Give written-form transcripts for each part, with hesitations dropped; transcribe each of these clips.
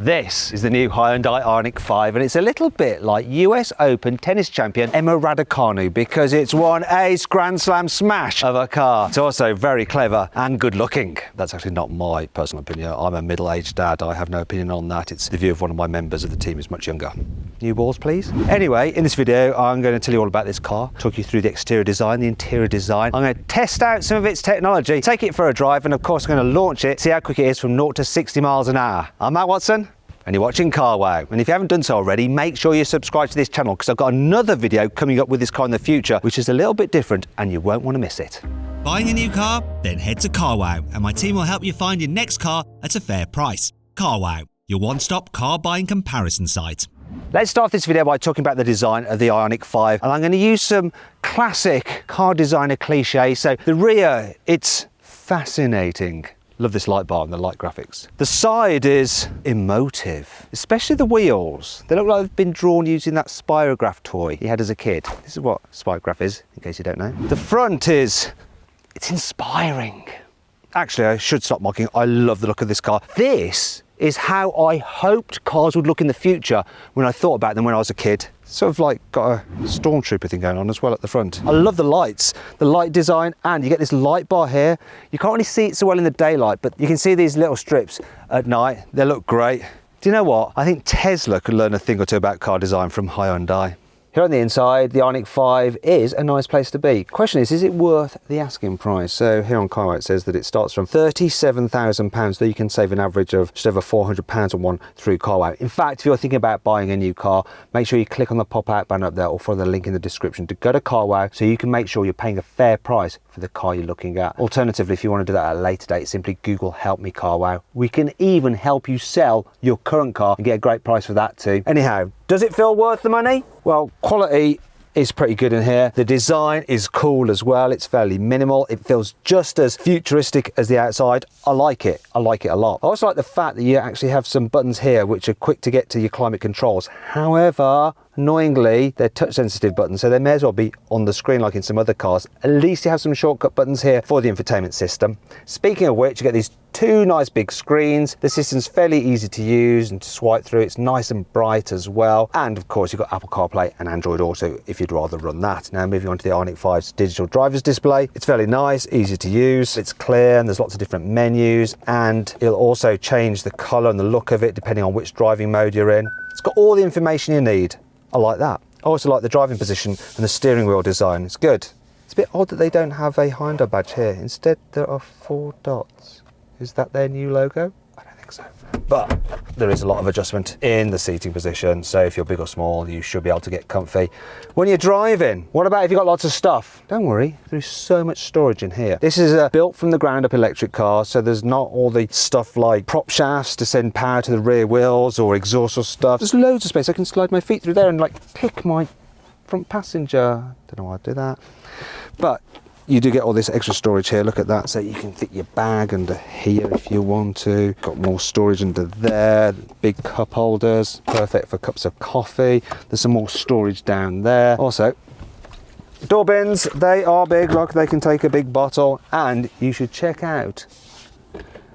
This is the new Hyundai Ioniq 5 and it's a little bit like US Open tennis champion Emma Raducanu because it's won a Grand Slam smash of a car. It's also very clever and good looking. That's actually not my personal opinion. I'm a middle-aged dad. I have no opinion on that. It's the view of one of my members of the team who's much younger. New balls, please. Anyway, in this video, I'm going to tell you all about this car, talk you through the exterior design, the interior design. I'm going to test out some of its technology, take it for a drive, and of course, I'm going to launch it, see how quick it is from 0 to 60 miles an hour. I'm Matt Watson, and you're watching CarWow. And if you haven't done so already, make sure you subscribe to this channel because I've got another video coming up with this car in the future, which is a little bit different and you won't want to miss it. Buying a new car? Then head to CarWow and my team will help you find your next car at a fair price. CarWow, your one-stop car buying comparison site. Let's start this video by talking about the design of the Ioniq 5, and I'm going to use some classic car designer cliches. So the rear, it's fascinating. Love this light bar and the light graphics. The side is emotive, especially the wheels. They look like they've been drawn using that Spirograph toy you had as a kid. This is what Spirograph is, in case you don't know. The front it's inspiring. Actually, I should stop mocking. I love the look of this car. This is how I hoped cars would look in the future when I thought about them when I was a kid. Sort of like got a stormtrooper thing going on as well at the front. I love the lights, the light design, and you get this light bar here. You can't really see it so well in the daylight, but you can see these little strips at night. They look great. Do you know what? I think Tesla could learn a thing or two about car design from Hyundai. Here on the inside, the Ioniq 5 is a nice place to be. Question is it worth the asking price? So here on CarWow it says that it starts from £37,000, though you can save an average of just over £400 on one through CarWow. In fact, if you're thinking about buying a new car, make sure you click on the pop-out banner up there or follow the link in the description to go to CarWow so you can make sure you're paying a fair price for the car you're looking at. Alternatively, if you want to do that at a later date, simply Google Help Me CarWow. We can even help you sell your current car and get a great price for that too. Anyhow, does it feel worth the money? Well, quality is pretty good in here. The design is cool as well. It's fairly minimal. It feels just as futuristic as the outside. I like it. I like it a lot. I also like the fact that you actually have some buttons here which are quick to get to your climate controls. However, annoyingly, they're touch sensitive buttons, so they may as well be on the screen like in some other cars. At least you have some shortcut buttons here for the infotainment system. Speaking of which, you get these two nice big screens. The system's fairly easy to use and to swipe through. It's nice and bright as well. And of course, you've got Apple CarPlay and Android Auto if you'd rather run that. Now moving on to the Ioniq 5's digital driver's display. It's fairly nice, easy to use. It's clear and there's lots of different menus, and it'll also change the color and the look of it depending on which driving mode you're in. It's got all the information you need. I like that. I also like the driving position and the steering wheel design. It's good. It's a bit odd that they don't have a Hyundai badge here. Instead, there are 4 dots. Is that their new logo? I don't think so. But there is a lot of adjustment in the seating position. So if you're big or small, you should be able to get comfy. When you're driving, what about if you've got lots of stuff? Don't worry, there's so much storage in here. This is a built from the ground up electric car. So there's not all the stuff like prop shafts to send power to the rear wheels or exhaust or stuff. There's loads of space. I can slide my feet through there and like pick my front passenger. Don't know why I do that. But you do get all this extra storage here. Look at that. So you can fit your bag under here if you want to. Got more storage under there. Big cup holders, perfect for cups of coffee. There's some more storage down there. Also, door bins, they are big. Look, they can take a big bottle. And you should check out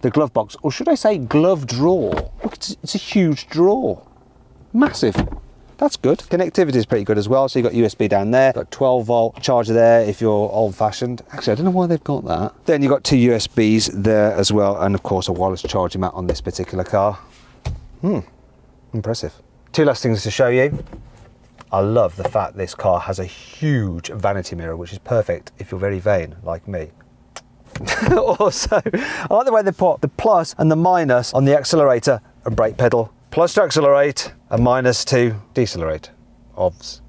the glove box, or should I say glove drawer. Look, it's a huge drawer. Massive. That's good. Connectivity is pretty good as well. So you've got USB down there, got 12-volt charger there if you're old-fashioned. Actually, I don't know why they've got that. Then you've got 2 USBs there as well, and of course a wireless charging mat on this particular car. Impressive. 2 last things to show you. I love the fact this car has a huge vanity mirror, which is perfect if you're very vain like me. Also, I like the way they put the plus and the minus on the accelerator and brake pedal. Plus to accelerate and minus to decelerate. Ovs.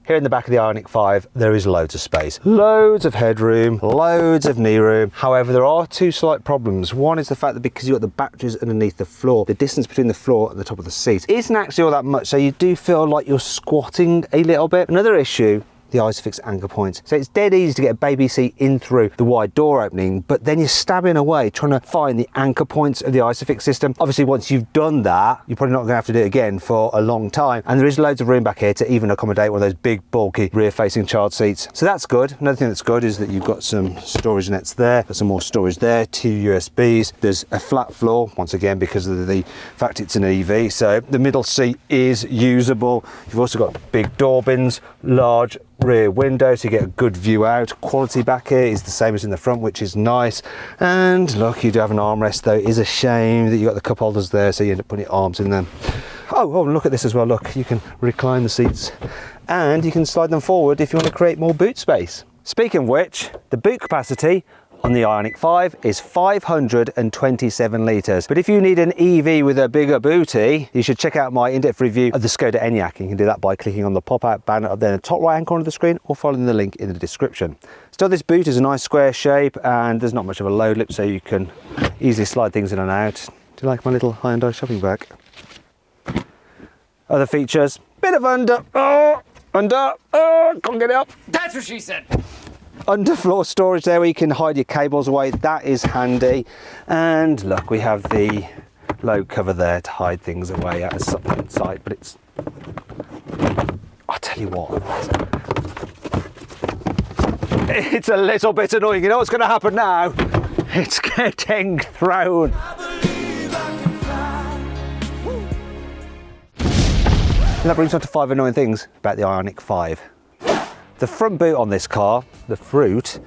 Here in the back of the Ioniq 5, there is loads of space. Loads of headroom, loads of knee room. However, there are 2 slight problems. One is the fact that because you've got the batteries underneath the floor, the distance between the floor and the top of the seat isn't actually all that much, so you do feel like you're squatting a little bit. Another issue the Isofix anchor points. So it's dead easy to get a baby seat in through the wide door opening, but then you're stabbing away trying to find the anchor points of the Isofix system. Obviously, once you've done that, you're probably not going to have to do it again for a long time. And there is loads of room back here to even accommodate one of those big, bulky, rear-facing child seats. So that's good. Another thing that's good is that you've got some storage nets there, got some more storage there, 2 USBs. There's a flat floor, once again, because of the fact it's an EV. So the middle seat is usable. You've also got big door bins, large rear window, so you get a good view out. Quality back here is the same as in the front, which is nice. And look, you do have an armrest though. It is a shame that you got the cup holders there, so you end up putting your arms in them. Oh, and look at this as well. Look, you can recline the seats and you can slide them forward if you want to create more boot space. Speaking of which, the boot capacity on the Ioniq 5 is 527 litres. But if you need an EV with a bigger booty, you should check out my in-depth review of the Skoda Enyaq. You can do that by clicking on the pop-out banner up there in the top right-hand corner of the screen or following the link in the description. Still, this boot is a nice square shape and there's not much of a load lip, so you can easily slide things in and out. Do you like my little Hyundai shopping bag? Other features, bit of can't get it up. That's what she said. Underfloor storage there where you can hide your cables away. That is handy. And look, we have the load cover there to hide things away out of sight, but it's, I'll tell you what, it's a little bit annoying. You know what's going to happen now? It's getting thrown. And that brings on to 5 annoying things about the Ioniq 5. The front boot on this car, the Fruit,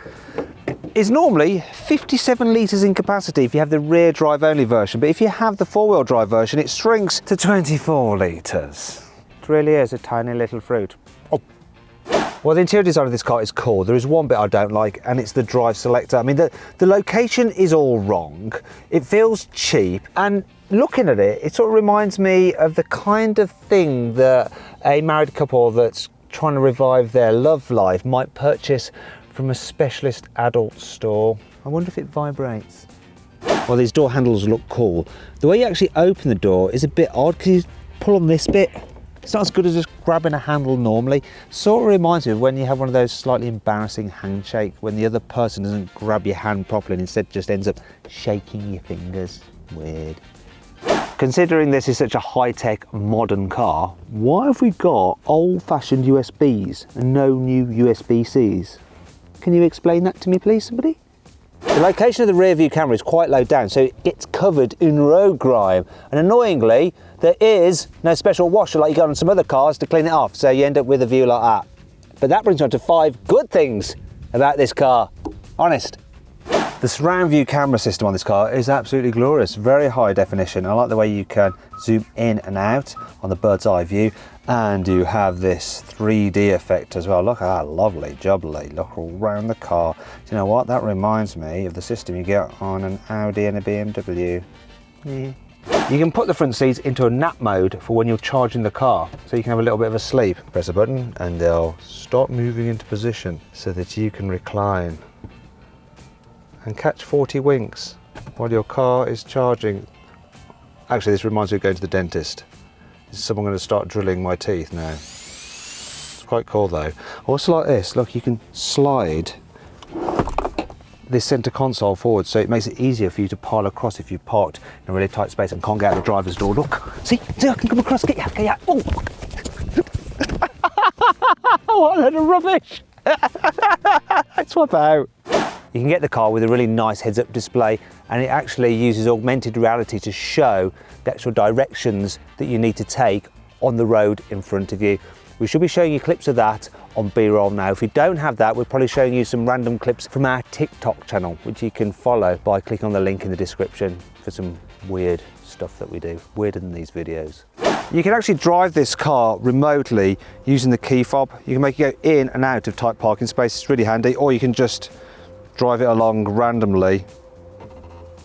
is normally 57 litres in capacity if you have the rear drive only version, but if you have the 4-wheel drive version, it shrinks to 24 litres. It really is a tiny little Fruit. Oh. Well, the interior design of this car is cool. There is one bit I don't like, and it's the drive selector. I mean, the location is all wrong. It feels cheap, and looking at it, it sort of reminds me of the kind of thing that a married couple that's trying to revive their love life might purchase from a specialist adult store. I wonder if it vibrates. Well, these door handles look cool. The way you actually open the door is a bit odd because you pull on this bit. It's not as good as just grabbing a handle normally. Sort of reminds me of when you have one of those slightly embarrassing handshakes when the other person doesn't grab your hand properly and instead just ends up shaking your fingers. Weird. Considering this is such a high-tech modern car, why have we got old-fashioned USBs and no new USB-Cs? Can you explain that to me, please, somebody? The location of the rear view camera is quite low down, so it's covered in road grime. And annoyingly, there is no special washer like you got on some other cars to clean it off, so you end up with a view like that. But that brings on to 5 good things about this car. Honest. The surround view camera system on this car is absolutely glorious, very high definition. I like the way you can zoom in and out on the bird's eye view, and you have this 3D effect as well. Look at that, lovely jubbly, look all around the car. Do you know what, that reminds me of the system you get on an Audi and a BMW. Yeah. You can put the front seats into a nap mode for when you're charging the car, so you can have a little bit of a sleep. Press a button and they'll start moving into position so that you can recline and catch 40 winks while your car is charging. Actually, this reminds me of going to the dentist. Is someone going to start drilling my teeth now? It's quite cool though. I also like this, look, you can slide this centre console forward, so it makes it easier for you to pile across if you've parked in a really tight space and can't get out the driver's door. Look, see, I can come across, get you. Oh. What a load of rubbish. Swap out. You can get the car with a really nice heads-up display, and it actually uses augmented reality to show the actual directions that you need to take on the road in front of you. We should be showing you clips of that on B-roll now. If we don't have that, we're probably showing you some random clips from our TikTok channel, which you can follow by clicking on the link in the description for some weird stuff that we do, weirder than these videos. You can actually drive this car remotely using the key fob. You can make it go in and out of tight parking spaces, it's really handy, or you can just drive it along randomly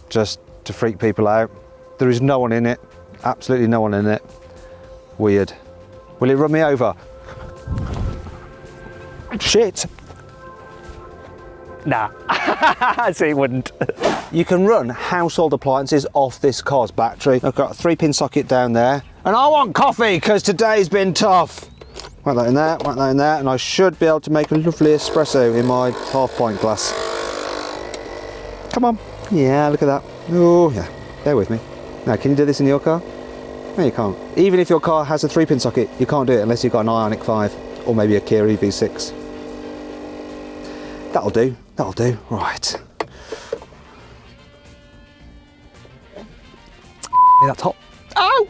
just to freak people out. There is no one in it, absolutely no one in it. Weird. Will it run me over? Shit. Nah, so it wouldn't. You can run household appliances off this car's battery. I've got a 3-pin socket down there. And I want coffee because today's been tough. whack that in there, whack that in there, and I should be able to make a lovely espresso in my half-pint glass. Come on. Yeah, look at that. Oh, yeah. Bear with me. Now, can you do this in your car? No, you can't. Even if your car has a 3-pin socket, you can't do it unless you've got an Ioniq 5 or maybe a Kia EV6. That'll do. That'll do. Right. That's hot. Ow!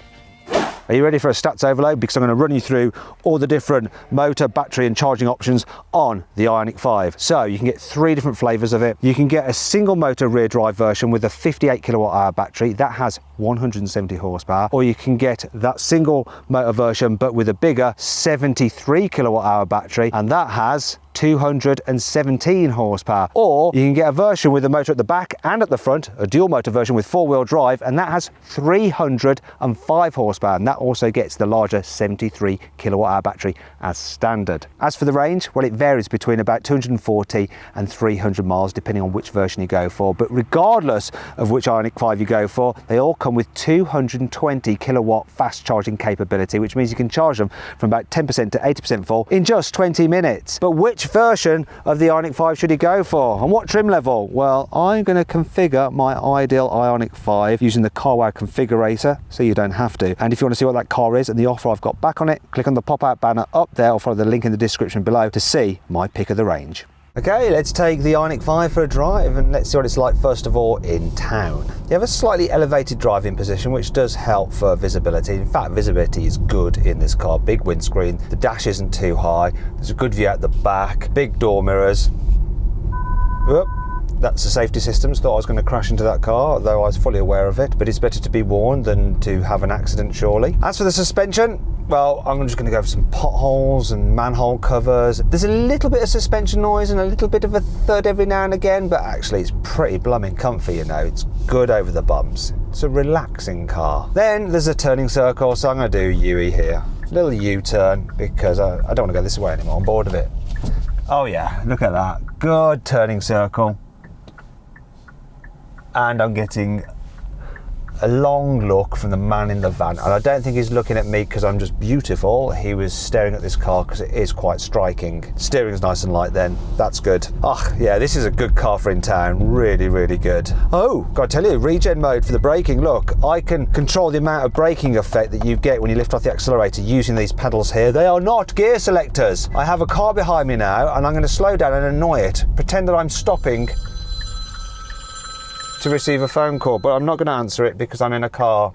Are you ready for a stats overload? Because I'm going to run you through all the different motor, battery and charging options on the Ioniq 5. So you can get 3 different flavours of it. You can get a single motor rear drive version with a 58 kilowatt hour battery that has 170 horsepower, or you can get that single motor version but with a bigger 73 kilowatt hour battery, and that has 217 horsepower. Or you can get a version with a motor at the back and at the front, a dual motor version with 4-wheel drive, and that has 305 horsepower, and that also gets the larger 73 kilowatt hour battery as standard. As for the range, well, it varies between about 240 and 300 miles depending on which version you go for, but regardless of which Ioniq 5 you go for, they all come with 220 kilowatt fast charging capability, which means you can charge them from about 10% to 80% full in just 20 minutes. But which version of the Ioniq 5 should you go for, and what trim level? Well, I'm going to configure my ideal Ioniq 5 using the CarWow configurator, so you don't have to. And if you want to see what that car is and the offer I've got back on it, click on the pop-out banner up there or follow the link in the description below to see my pick of the range. Okay, let's take the Ioniq 5 for a drive and let's see what it's like first of all in town. You have a slightly elevated driving position, which does help for visibility. In fact, visibility is good in this car. Big windscreen, the dash isn't too high, there's a good view at the back, big door mirrors. Whoop. That's the safety systems. Thought I was going to crash into that car, though I was fully aware of it, but it's better to be warned than to have an accident, surely. As for the suspension, well, I'm just going to go for some potholes and manhole covers. There's a little bit of suspension noise and a little bit of a thud every now and again, but actually it's pretty blooming comfy, you know. It's good over the bumps. It's a relaxing car. Then there's a turning circle, so I'm going to do UE here. A little U-turn, because I don't want to go this way anymore. I'm bored of it. Oh yeah, look at that. Good turning circle. And I'm getting a long look from the man in the van, and I don't think he's looking at me because I'm just beautiful. He was staring at this car because it is quite striking. Steering's nice and light then, that's good. Oh yeah, this is a good car for in town, really, really good. Oh, gotta tell you, regen mode for the braking. Look, I can control the amount of braking effect that you get when you lift off the accelerator using these pedals here. They are not gear selectors. I have a car behind me now and I'm going to slow down and annoy it. Pretend that I'm stopping to receive a phone call, but I'm not going to answer it because I'm in a car.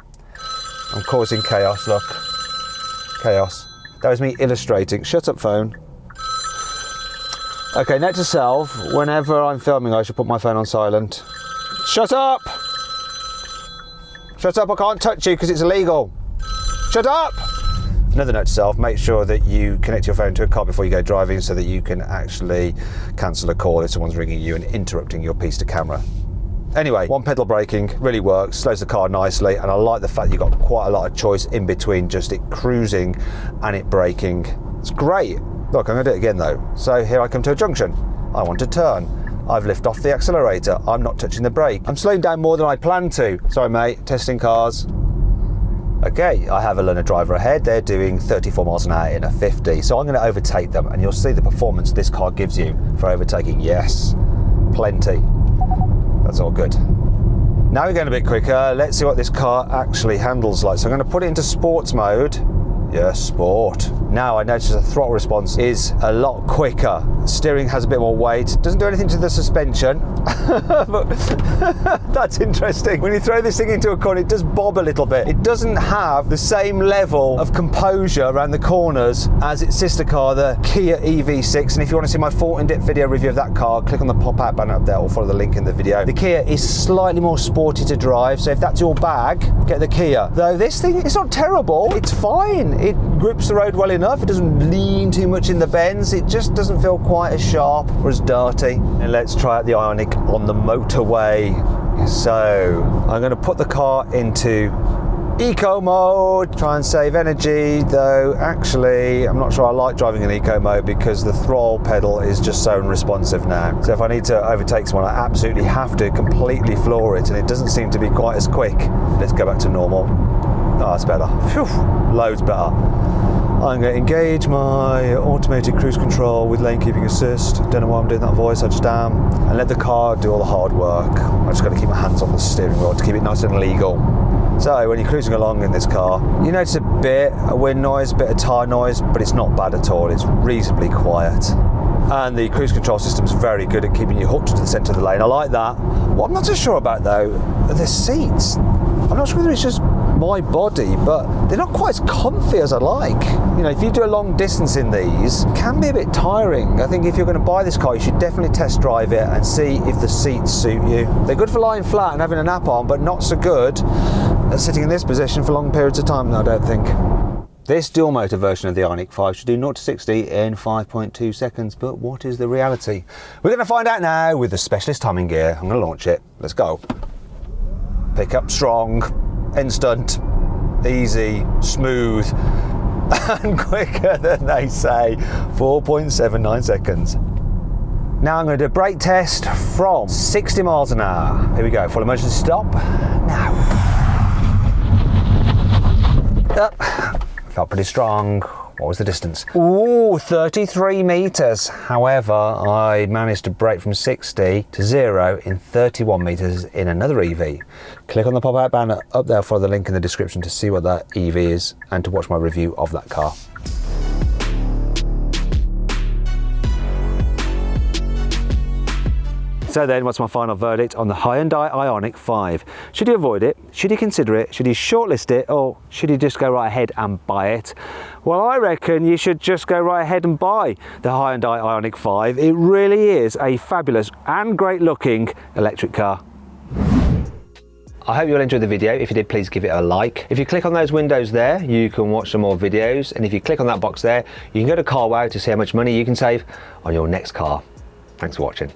I'm causing chaos, look. Chaos. That was me illustrating. Shut up, phone. Okay, note to self, whenever I'm filming I should put my phone on silent. Shut up! Shut up, I can't touch you because it's illegal. Shut up! Another note to self, make sure that you connect your phone to a car before you go driving so that you can actually cancel a call if someone's ringing you and interrupting your piece to camera. Anyway, one pedal braking really works, slows the car nicely, and I like the fact you've got quite a lot of choice in between just it cruising and it braking. It's great. Look, I'm going to do it again though. So here I come to a junction. I want to turn. I've lifted off the accelerator. I'm not touching the brake. I'm slowing down more than I planned to. Sorry mate, testing cars. Okay, I have a learner driver ahead. They're doing 34 miles an hour in a 50. So I'm going to overtake them and you'll see the performance this car gives you for overtaking. Yes, plenty. That's all good. Now we're going a bit quicker. Let's see what this car actually handles like. So I'm going to put it into sports mode. Yes, sport. Now I notice the throttle response is a lot quicker. Steering has a bit more weight. Doesn't do anything to the suspension. But that's interesting. When you throw this thing into a corner, it does bob a little bit. It doesn't have the same level of composure around the corners as its sister car, the Kia EV6. And if you want to see my full in-depth video review of that car, click on the pop-out banner up there or follow the link in the video. The Kia is slightly more sporty to drive, so if that's your bag, get the Kia. Though this thing, it's not terrible. It's fine. It grips the road well enough. It doesn't lean too much in the bends. It just doesn't feel quite as sharp or as dirty. And let's try out the Ioniq on the motorway. So I'm going to put the car into eco mode, try and save energy, though actually I'm not sure I like driving in eco mode because the throttle pedal is just so unresponsive now. So if I need to overtake someone, I absolutely have to completely floor it, and it doesn't seem to be quite as quick. Let's go back to normal. Oh, that's better. Phew, loads better. I'm going to engage my automated cruise control with lane keeping assist. Don't know why I'm doing that voice, I just am. And let the car do all the hard work. I just got to keep my hands on the steering wheel to keep it nice and legal. So when you're cruising along in this car, you notice a bit of wind noise, a bit of tyre noise, but it's not bad at all. It's reasonably quiet. And the cruise control system's very good at keeping you hooked to the centre of the lane. I like that. What I'm not so sure about though, are the seats. I'm not sure whether it's just my body, but they're not quite as comfy as I like. You know, if you do a long distance in these, it can be a bit tiring. I think if you're going to buy this car, you should definitely test drive it and see if the seats suit you. They're good for lying flat and having a nap on, but not so good at sitting in this position for long periods of time, I don't think. This dual motor version of the Ioniq 5 should do 0 to 60 in 5.2 seconds, but what is the reality? We're going to find out now with the specialist timing gear. I'm going to launch it. Let's go. Pick up strong, instant, easy, smooth, and quicker than they say, 4.79 seconds. Now I'm going to do a brake test from 60 miles an hour. Here we go, full emergency stop, now. Up. Felt pretty strong. What was the distance? Ooh, 33 metres. However, I managed to brake from 60 to 0 in 31 metres in another EV. Click on the pop-out banner up there for the link in the description to see what that EV is and to watch my review of that car. So then, what's my final verdict on the Hyundai Ioniq 5? Should you avoid it? Should you consider it? Should you shortlist it? Or should you just go right ahead and buy it? Well, I reckon you should just go right ahead and buy the Hyundai Ioniq 5. It really is a fabulous and great looking electric car. I hope you all enjoyed the video. If you did, please give it a like. If you click on those windows there, you can watch some more videos. And if you click on that box there, you can go to CarWow to see how much money you can save on your next car. Thanks for watching.